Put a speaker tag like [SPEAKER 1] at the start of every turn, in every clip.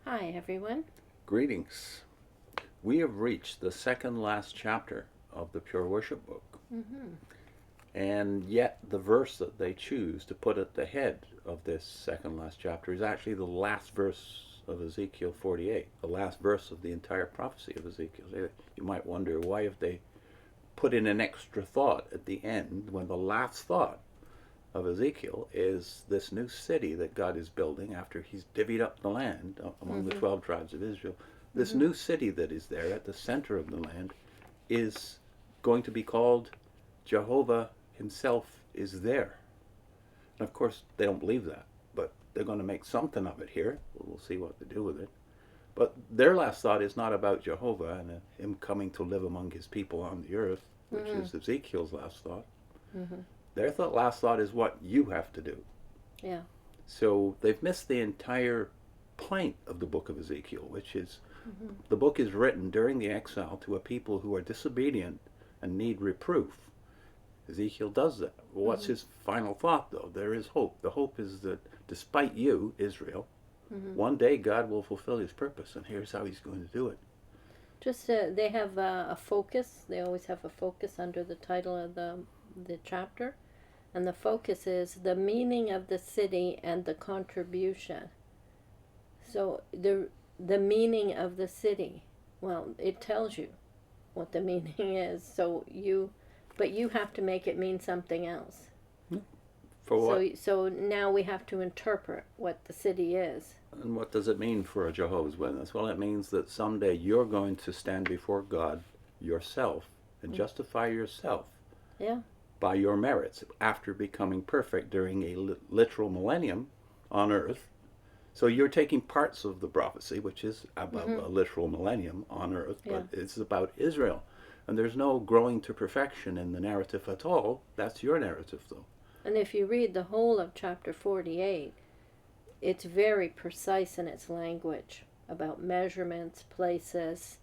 [SPEAKER 1] Hi, everyone.
[SPEAKER 2] Greetings. We have reached the second last chapter of the Pure Worship book,
[SPEAKER 1] Mm-hmm.
[SPEAKER 2] and yet the verse that they choose to put at the head of this second last chapter is actually the last verse of Ezekiel 48, the last verse of the entire prophecy of Ezekiel. You might wonder, why have they put in an extra thought at the end when the last thought of Ezekiel is this new city that God is building after he's divvied up the land among the
[SPEAKER 1] Mm-hmm.
[SPEAKER 2] 12 tribes of Israel. This
[SPEAKER 1] Mm-hmm.
[SPEAKER 2] new city that is there at the center of the land is going to be called Jehovah himself is there. And of course, they don't believe that, but they're going to make something of it here. We'll see what they do with it. But their last thought is not about Jehovah and him coming to live among his people on the earth, which
[SPEAKER 1] Mm-hmm.
[SPEAKER 2] is Ezekiel's last thought.
[SPEAKER 1] Mm-hmm.
[SPEAKER 2] Their last thought is what you have to do.
[SPEAKER 1] Yeah.
[SPEAKER 2] So they've missed the entire point of the book of Ezekiel, which is
[SPEAKER 1] Mm-hmm.
[SPEAKER 2] the book is written during the exile to a people who are disobedient and need reproof. Ezekiel does that. What's
[SPEAKER 1] Mm-hmm.
[SPEAKER 2] his final thought, though? There is hope. The hope is that despite you, Israel,
[SPEAKER 1] Mm-hmm.
[SPEAKER 2] one day God will fulfill his purpose, and here's how he's going to do it.
[SPEAKER 1] Just they have a focus. They always have a focus under the title of the chapter, and the focus is the meaning of the city and the contribution. So the meaning of the city. Well, it tells you what the meaning is. But you have to make it mean something else.
[SPEAKER 2] For what?
[SPEAKER 1] So now we have to interpret what the city is.
[SPEAKER 2] And what does it mean for a Jehovah's Witness? Well, it means that someday you're going to stand before God yourself and justify yourself
[SPEAKER 1] Yeah.
[SPEAKER 2] by your merits after becoming perfect during a literal millennium on earth. So you're taking parts of the prophecy, which is about a literal millennium on earth, but
[SPEAKER 1] Yeah.
[SPEAKER 2] it's about Israel. And there's no growing to perfection in the narrative at all. That's your narrative, though.
[SPEAKER 1] And if you read the whole of chapter 48, it's very precise in its language about measurements, places,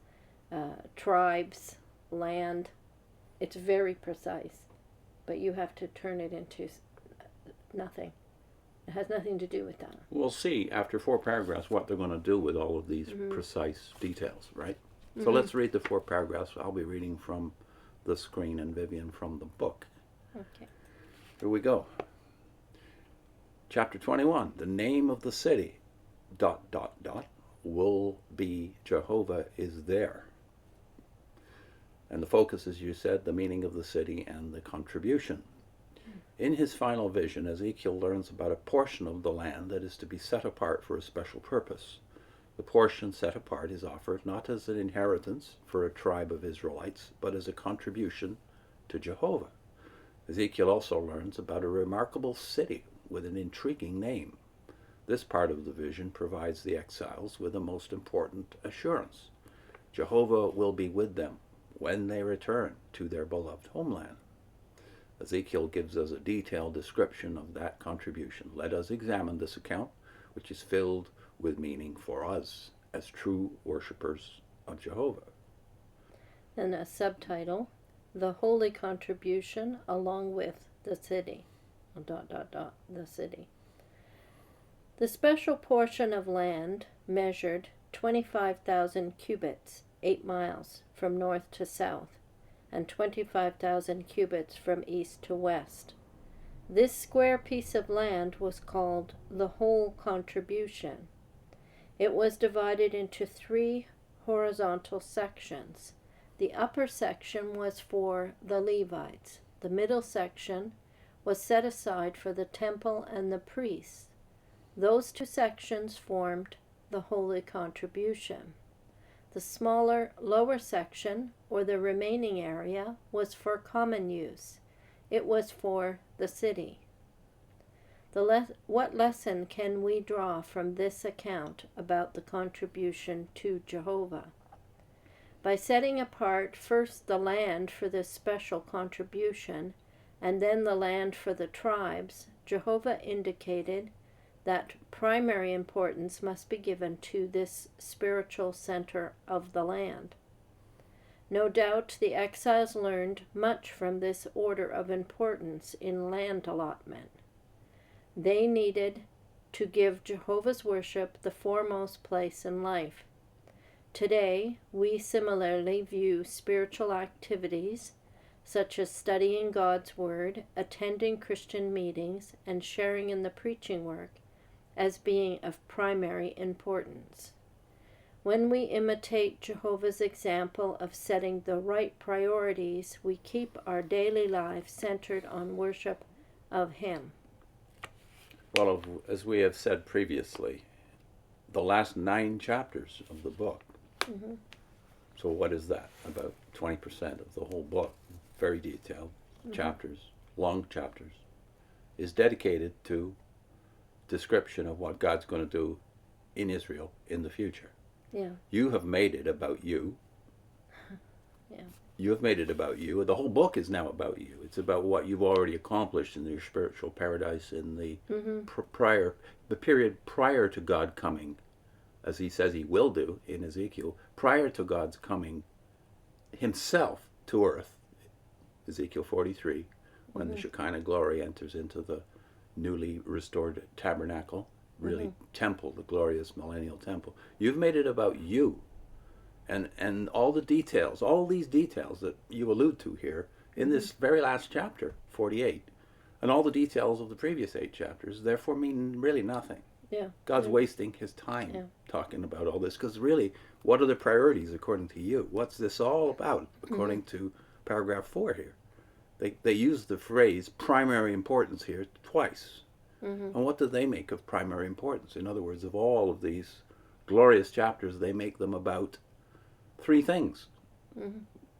[SPEAKER 1] tribes, land. It's very precise. But you have to turn it into nothing. It has nothing to do with that.
[SPEAKER 2] We'll see after 4 paragraphs what they're going to do with all of these precise details, right? So let's read the 4 paragraphs. I'll be reading from the screen and Vivian from the book.
[SPEAKER 1] Okay.
[SPEAKER 2] Here we go. Chapter 21. The name of the city, ... will be Jehovah is there. And the focus, as you said, the meaning of the city and the contribution. In his final vision, Ezekiel learns about a portion of the land that is to be set apart for a special purpose. The portion set apart is offered not as an inheritance for a tribe of Israelites, but as a contribution to Jehovah. Ezekiel also learns about a remarkable city with an intriguing name. This part of the vision provides the exiles with a most important assurance. Jehovah will be with them when they return to their beloved homeland. Ezekiel gives us a detailed description of that contribution. Let us examine this account, which is filled with meaning for us as true worshippers of Jehovah.
[SPEAKER 1] And a subtitle, The Holy Contribution Along with the City. ... the city. The special portion of land measured 25,000 cubits, 8 miles, from north to south, and 25,000 cubits from east to west. This square piece of land was called the whole contribution. It was divided into 3 horizontal sections. The upper section was for the Levites. The middle section was set aside for the temple and the priests. Those 2 sections formed the holy contribution. The smaller lower section, or the remaining area, was for common use. It was for the city. What lesson can we draw from this account about the contribution to Jehovah? By setting apart first the land for this special contribution, and then the land for the tribes, Jehovah indicated that primary importance must be given to this spiritual center of the land. No doubt the exiles learned much from this order of importance in land allotment. They needed to give Jehovah's worship the foremost place in life. Today, we similarly view spiritual activities such as studying God's Word, attending Christian meetings, and sharing in the preaching work as being of primary importance. When we imitate Jehovah's example of setting the right priorities, we keep our daily lives centered on worship of Him.
[SPEAKER 2] Well, as we have said previously, the last 9 chapters of the book, so what is that? About 20% of the whole book, very detailed chapters, long chapters, is dedicated to description of what God's going to do in Israel in the future.
[SPEAKER 1] Yeah.
[SPEAKER 2] You have made it about you.
[SPEAKER 1] Yeah.
[SPEAKER 2] You have made it about you. The whole book is now about you. It's about what you've already accomplished in your spiritual paradise in the the period prior to God coming, as he says he will do in Ezekiel, prior to God's coming himself to earth, Ezekiel 43, when the Shekinah glory enters into the newly restored tabernacle, really temple, the glorious millennial temple. You've made it about you. And all the details, all these details that you allude to here in this very last chapter, 48, and all the details of the previous 8 chapters, therefore mean really nothing.
[SPEAKER 1] Yeah.
[SPEAKER 2] God's wasting his time talking about all this, because really, what are the priorities according to you? What's this all about according to paragraph 4 here? They use the phrase primary importance here twice. And what do they make of primary importance? In other words, of all of these glorious chapters, they make them about 3 things.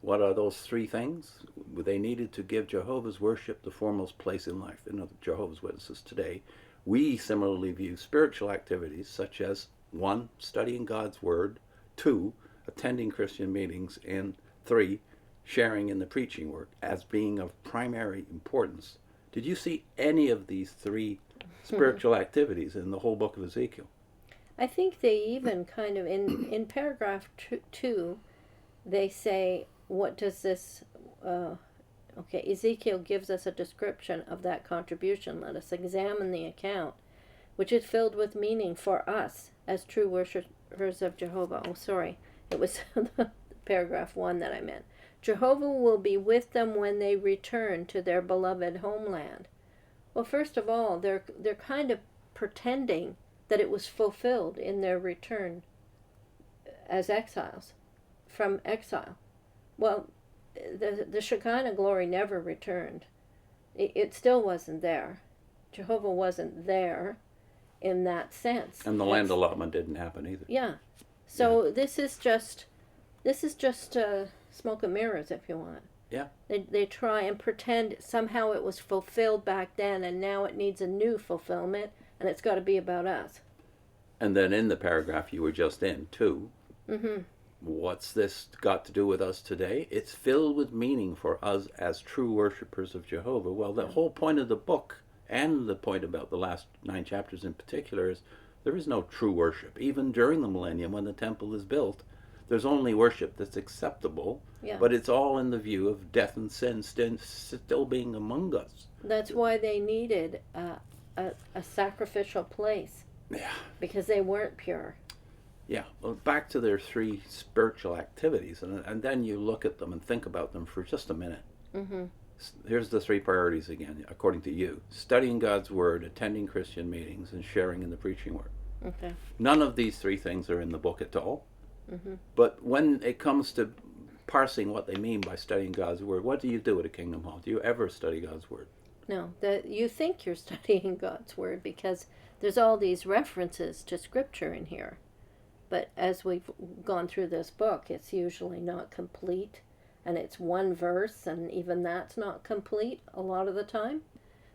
[SPEAKER 2] What are those 3 things? They needed to give Jehovah's worship the foremost place in life. In other Jehovah's Witnesses today, we similarly view spiritual activities such as 1, studying God's Word, 2, attending Christian meetings, and 3, sharing in the preaching work as being of primary importance. Did you see any of these 3 spiritual activities in the whole book of Ezekiel?
[SPEAKER 1] I think they even kind of, in paragraph 2, they say, what does this, Ezekiel gives us a description of that contribution. Let us examine the account, which is filled with meaning for us as true worshippers of Jehovah. Oh, sorry, it was paragraph 1 that I meant. Jehovah will be with them when they return to their beloved homeland. Well, first of all, they're kind of pretending that it was fulfilled in their return as exiles, from exile. Well, the Shekinah glory never returned. It still wasn't there. Jehovah wasn't there in that sense.
[SPEAKER 2] And the land allotment didn't happen either.
[SPEAKER 1] Yeah. So this is just smoke and mirrors, if you want.
[SPEAKER 2] Yeah.
[SPEAKER 1] They try and pretend somehow it was fulfilled back then, and now it needs a new fulfillment, and it's got to be about us.
[SPEAKER 2] And then in the paragraph you were just in, 2, what's this got to do with us today? It's filled with meaning for us as true worshippers of Jehovah. Well, the whole point of the book, and the point about the last 9 chapters in particular, is there is no true worship. Even during the millennium, when the temple is built, there's only worship that's acceptable, but it's all in the view of death and sin still being among us.
[SPEAKER 1] That's why they needed a sacrificial place.
[SPEAKER 2] Yeah.
[SPEAKER 1] Because they weren't pure.
[SPEAKER 2] Yeah. Well, back to their 3 spiritual activities, and then you look at them and think about them for just a minute. Here's the 3 priorities again, according to you. Studying God's Word, attending Christian meetings, and sharing in the preaching work.
[SPEAKER 1] Okay.
[SPEAKER 2] None of these 3 things are in the book at all. But when it comes to parsing what they mean by studying God's Word, what do you do at a Kingdom Hall? Do you ever study God's Word?
[SPEAKER 1] No, you think you're studying God's Word because there's all these references to Scripture in here. But as we've gone through this book, it's usually not complete, and it's 1 verse, and even that's not complete a lot of the time.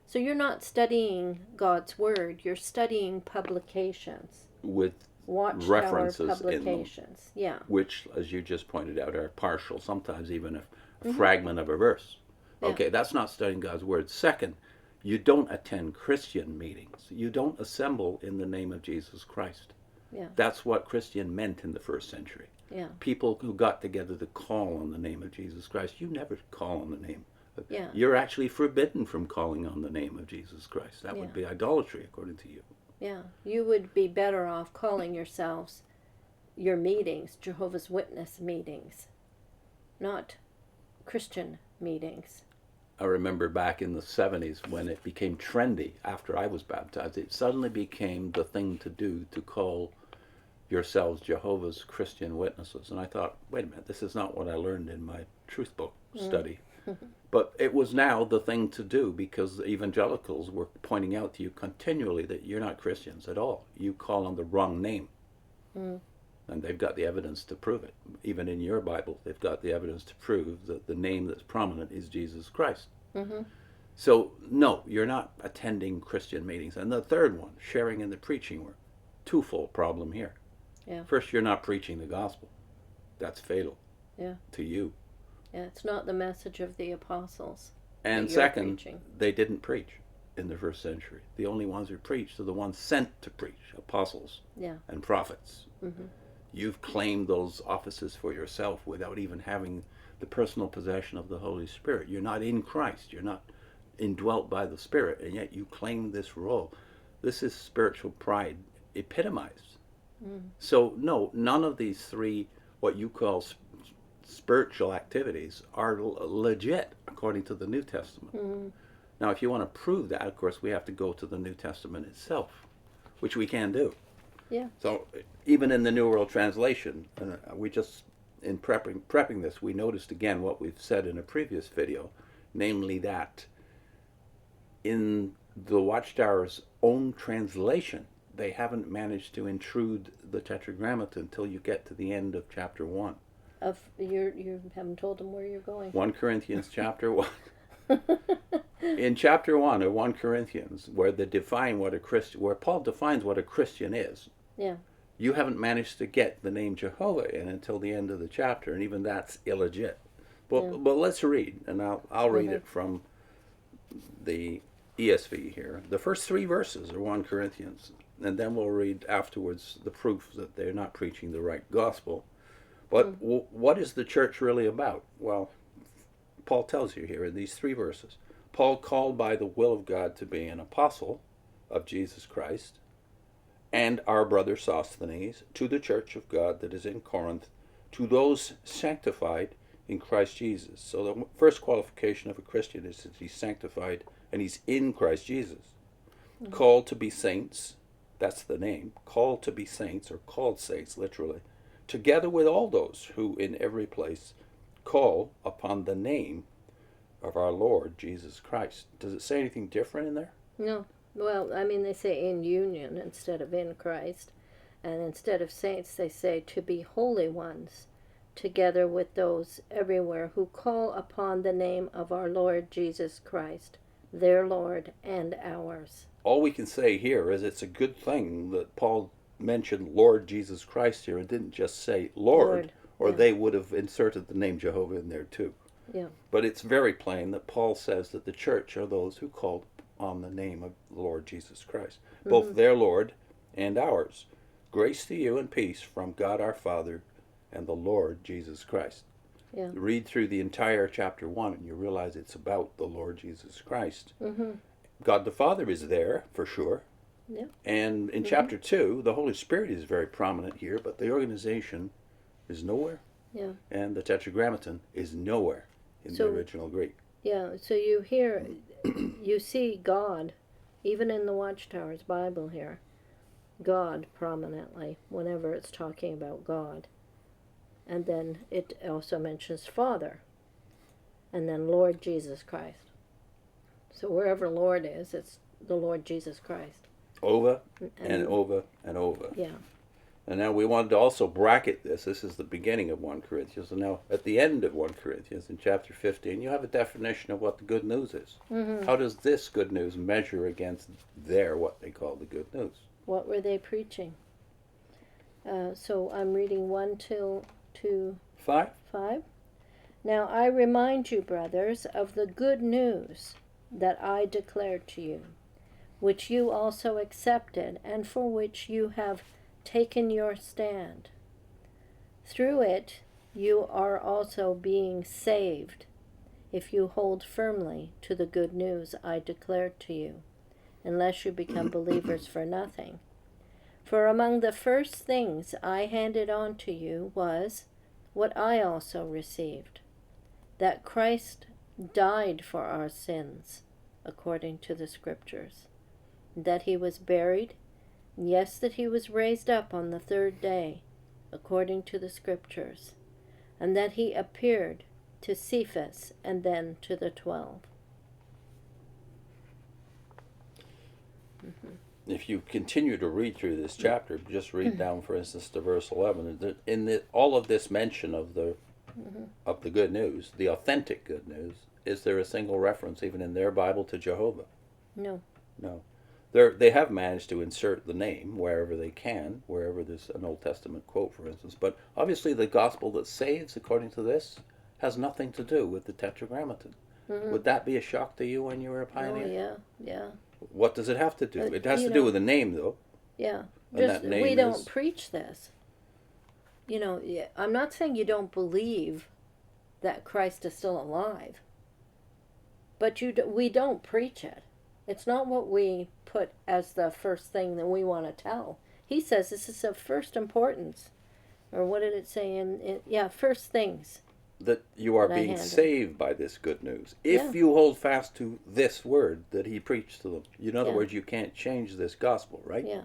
[SPEAKER 1] So you're not studying God's Word, you're studying publications.
[SPEAKER 2] With
[SPEAKER 1] Watchtower
[SPEAKER 2] references
[SPEAKER 1] publications,
[SPEAKER 2] in them, which, as you just pointed out, are partial, sometimes even a fragment of a verse. Okay, that's not studying God's Word. Second, you don't attend Christian meetings. You don't assemble in the name of Jesus Christ.
[SPEAKER 1] Yeah.
[SPEAKER 2] That's what Christian meant in the 1st century.
[SPEAKER 1] Yeah.
[SPEAKER 2] People who got together to call on the name of Jesus Christ. You never call on the name.
[SPEAKER 1] Yeah.
[SPEAKER 2] You're actually forbidden from calling on the name of Jesus Christ. That would be idolatry, according to you.
[SPEAKER 1] Yeah, you would be better off calling yourselves, your meetings, Jehovah's Witness meetings, not Christian meetings.
[SPEAKER 2] I remember back in the 70s when it became trendy after I was baptized. It suddenly became the thing to do to call yourselves Jehovah's Christian Witnesses. And I thought, wait a minute, this is not what I learned in my truth book study. But it was now the thing to do because the evangelicals were pointing out to you continually that you're not Christians at all. You call on the wrong name.
[SPEAKER 1] Mm.
[SPEAKER 2] And they've got the evidence to prove it. Even in your Bible, they've got the evidence to prove that the name that's prominent is Jesus Christ.
[SPEAKER 1] Mm-hmm.
[SPEAKER 2] So, no, you're not attending Christian meetings. And the third one, sharing in the preaching work. Twofold problem here.
[SPEAKER 1] Yeah.
[SPEAKER 2] First, you're not preaching the gospel. That's fatal to you.
[SPEAKER 1] Yeah, it's not the message of the apostles.
[SPEAKER 2] And
[SPEAKER 1] that you're
[SPEAKER 2] second,
[SPEAKER 1] preaching.
[SPEAKER 2] they didn't preach in the first century. The only ones who preached are the ones sent to preach, apostles and prophets.
[SPEAKER 1] Mm-hmm.
[SPEAKER 2] You've claimed those offices for yourself without even having the personal possession of the Holy Spirit. You're not in Christ. You're not indwelt by the Spirit, and yet you claim this role. This is spiritual pride epitomized.
[SPEAKER 1] Mm.
[SPEAKER 2] So, no, none of these three, what you call spiritual activities, are legit according to the New Testament.
[SPEAKER 1] Mm-hmm.
[SPEAKER 2] Now, if you want to prove that, of course, we have to go to the New Testament itself, which we can do.
[SPEAKER 1] Yeah.
[SPEAKER 2] So even in the New World Translation, we just, in prepping this, we noticed again what we've said in a previous video, namely that in the Watchtower's own translation, they haven't managed to intrude the Tetragrammaton until you get to the end of chapter 1.
[SPEAKER 1] You haven't told them where you're going.
[SPEAKER 2] 1 Corinthians chapter 1. In chapter 1 of 1 Corinthians, where they define what a Christian, where Paul defines what a Christian is, you haven't managed to get the name Jehovah in until the end of the chapter, and even that's illegit. But let's read, and I'll read it from the ESV here. The first 3 verses are 1 Corinthians, and then we'll read afterwards the proof that they're not preaching the right gospel. But what is the church really about? Well, Paul tells you here in these 3 verses. Paul, called by the will of God to be an apostle of Jesus Christ, and our brother Sosthenes, to the church of God that is in Corinth, to those sanctified in Christ Jesus. So the first qualification of a Christian is that he's sanctified and he's in Christ Jesus. Called to be saints, that's the name, called to be saints, or called saints literally, together with all those who in every place call upon the name of our Lord Jesus Christ. Does it say anything different in there?
[SPEAKER 1] No. Well, I mean, they say in union instead of in Christ. And instead of saints, they say to be holy ones, together with those everywhere who call upon the name of our Lord Jesus Christ, their Lord and ours.
[SPEAKER 2] All we can say here is it's a good thing that Paul mentioned Lord Jesus Christ here and didn't just say Lord. Or they would have inserted the name Jehovah in there too.
[SPEAKER 1] Yeah.
[SPEAKER 2] But it's very plain that Paul says that the church are those who called on the name of the Lord Jesus Christ, both their Lord and ours. Grace to you and peace from God our Father and the Lord Jesus Christ.
[SPEAKER 1] Yeah.
[SPEAKER 2] Read through the entire chapter 1 and you realize it's about the Lord Jesus Christ. God the Father is there for sure.
[SPEAKER 1] Yeah.
[SPEAKER 2] And in chapter 2, the Holy Spirit is very prominent here, but the organization is nowhere.
[SPEAKER 1] Yeah.
[SPEAKER 2] And the Tetragrammaton is nowhere in the original Greek.
[SPEAKER 1] Yeah, so you hear, you see God, even in the Watchtower's Bible here, God prominently, whenever it's talking about God. And then it also mentions Father, and then Lord Jesus Christ. So wherever Lord is, it's the Lord Jesus Christ.
[SPEAKER 2] Over and over and over.
[SPEAKER 1] Yeah.
[SPEAKER 2] And now we wanted to also bracket this. This is the beginning of 1 Corinthians. And now at the end of 1 Corinthians, in chapter 15, you have a definition of what the good news is. How does this good news measure against what they call the good news?
[SPEAKER 1] What were they preaching? So I'm reading 1 till 5. Now I remind you, brothers, of the good news that I declared to you, which you also accepted, and for which you have taken your stand. Through it you are also being saved, if you hold firmly to the good news I declared to you, unless you become believers for nothing. For among the first things I handed on to you was what I also received, that Christ died for our sins, according to the Scriptures, that he was buried, yes, that he was raised up on the third day, according to the Scriptures, and that he appeared to Cephas and then to the 12.
[SPEAKER 2] If you continue to read through this chapter, just read down, for instance, to verse 11. All of this mention of the good news, the authentic good news, is there a single reference, even in their Bible, to Jehovah?
[SPEAKER 1] No.
[SPEAKER 2] No. They have managed to insert the name wherever they can, wherever there's an Old Testament quote, for instance. But obviously the gospel that saves, according to this, has nothing to do with the Tetragrammaton. Would that be a shock to you when you were a pioneer?
[SPEAKER 1] Oh, yeah.
[SPEAKER 2] What does it have to do? It has to do with the name, though.
[SPEAKER 1] Yeah.
[SPEAKER 2] And
[SPEAKER 1] Just,
[SPEAKER 2] that name
[SPEAKER 1] we don't
[SPEAKER 2] is...
[SPEAKER 1] preach this. I'm not saying you don't believe that Christ is still alive, but we don't preach it. It's not what we put as the first thing that we want to tell. He says this is of first importance. Or what did it say first things.
[SPEAKER 2] That you are being saved by this good news. If you hold fast to this word that he preached to them. In other words, you can't change this gospel, right?
[SPEAKER 1] Yeah.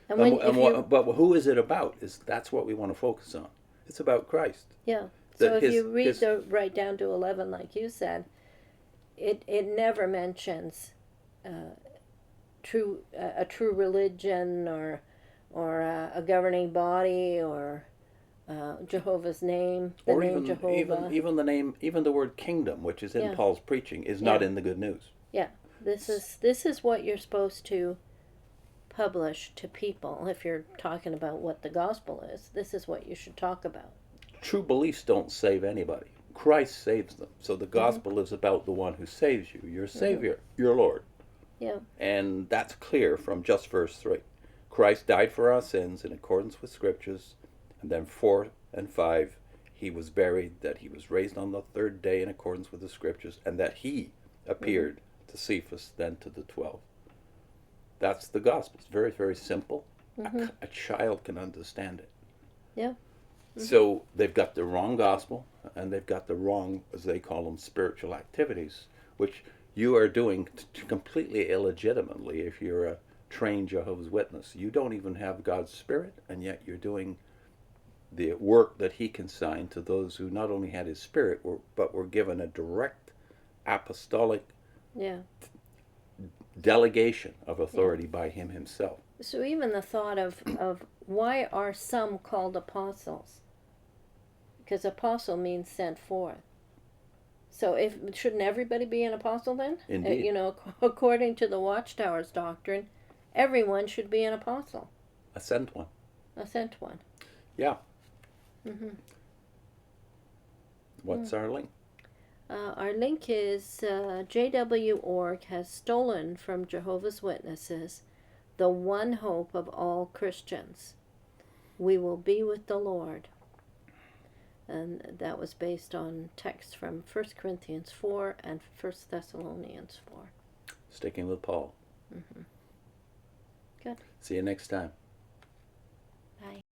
[SPEAKER 2] But who is it about? That's what we want to focus on. It's about Christ.
[SPEAKER 1] Yeah. So if you read right down to 11, like you said, it never mentions a true religion or a governing body or Jehovah's name, the name Jehovah.
[SPEAKER 2] Even the name, even the word kingdom, which is in Paul's preaching, is not in the good news.
[SPEAKER 1] Yeah. This is what you're supposed to publish to people. If you're talking about what the gospel is, this is what you should talk about.
[SPEAKER 2] True beliefs don't save anybody. Christ saves them. So the gospel is about the one who saves you, your Savior, your Lord.
[SPEAKER 1] Yeah.
[SPEAKER 2] And that's clear from just verse 3. Christ died for our sins in accordance with Scriptures. And then 4 and 5, he was buried, that he was raised on the third day in accordance with the Scriptures, and that he appeared to Cephas, then to the 12. That's the gospel. It's very, very simple. A child can understand it.
[SPEAKER 1] Yeah.
[SPEAKER 2] So they've got the wrong gospel, and they've got the wrong, as they call them, spiritual activities, which you are doing completely illegitimately if you're a trained Jehovah's Witness. You don't even have God's Spirit, and yet you're doing the work that he consigned to those who not only had his Spirit, but were given a direct apostolic delegation of authority by him himself.
[SPEAKER 1] So even the thought of why are some called apostles? Because apostle means sent forth. So shouldn't everybody be an apostle then?
[SPEAKER 2] Indeed.
[SPEAKER 1] According to the Watchtower's doctrine, everyone should be an apostle.
[SPEAKER 2] A sent one.
[SPEAKER 1] A sent one.
[SPEAKER 2] Yeah. What's our link?
[SPEAKER 1] Our link is JW.org has stolen from Jehovah's Witnesses the one hope of all Christians. We will be with the Lord. And that was based on text from 1 Corinthians 4 and 1 Thessalonians 4.
[SPEAKER 2] Sticking with Paul.
[SPEAKER 1] Good.
[SPEAKER 2] See you next time.